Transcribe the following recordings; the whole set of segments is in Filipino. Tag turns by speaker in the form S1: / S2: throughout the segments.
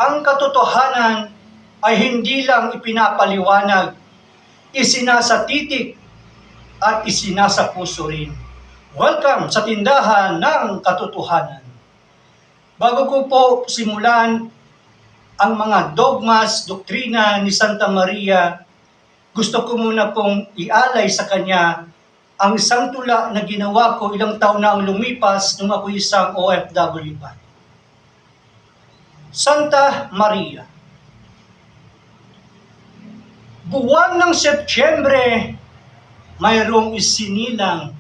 S1: Ang katotohanan ay hindi lang ipinapaliwanag, isinasatitik at isinasapuso rin. Welcome sa Tindahan ng Katotohanan. Bago ko po simulan ang mga dogmas, doktrina ni Santa Maria, gusto ko muna pong ialay sa kanya ang isang tula na ginawa ko ilang taon na ang lumipas nung ako isang OFW pa. Santa Maria. Buwan ng Setyembre, mayroong isinilang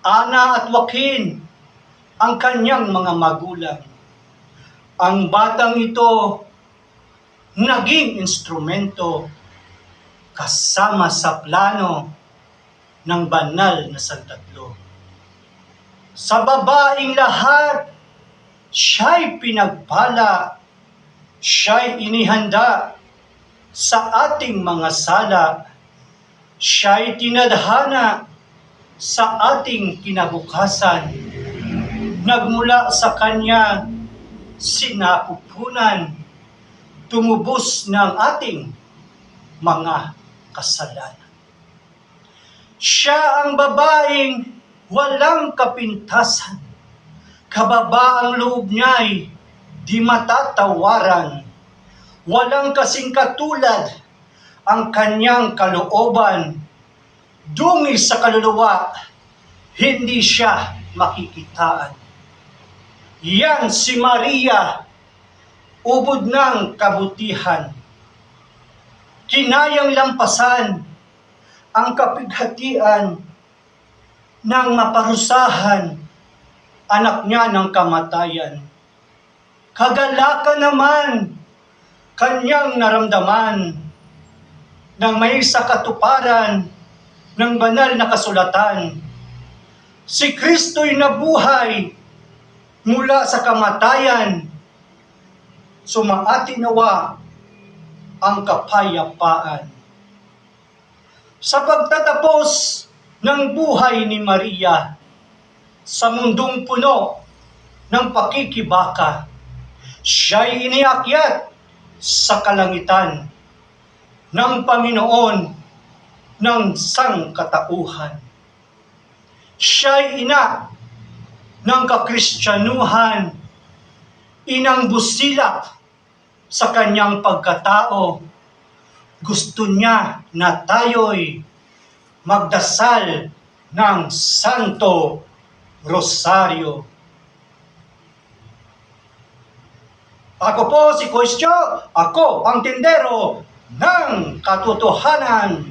S1: Ana at Joaquin, ang kanyang mga magulang. Ang batang ito naging instrumento kasama sa plano ng banal na santatlo. Sa babaeng lahat, siya'y pinagpala, siya'y inihanda sa ating mga sala, siya'y tinadhana sa ating kinabukasan. Nagmula sa kanya, sinapupunan, tumubos ng ating mga kasalanan. Siya ang babaeng walang kapintasan, kababaang loob niya'y di matatawaran, walang kasing katulad ang kanyang kalooban, dungis sa kaluluwa, hindi siya makikitaan. Yan si Maria, ubod ng kabutihan. Kinayang lampasan ang kapighatian ng maparusahan anak niya ng kamatayan. Kagalakan naman kanyang naramdaman nang may sa katuparan ng banal na kasulatan. Si Kristo'y nabuhay mula sa kamatayan, sumaati nawa ang kapayapaan. Sa pagtatapos ng buhay ni Maria, sa mundong puno ng pakikibaka, siya'y iniakyat sa kalangitan ng Panginoon ng sangkatauhan. Siya'y ina ng kakristyanuhan, inang busilak sa kanyang pagkatao. Gusto niya na tayo'y magdasal ng Santo Rosario. Ako po si Kuistyo, ako ang tindero ng katotohanan.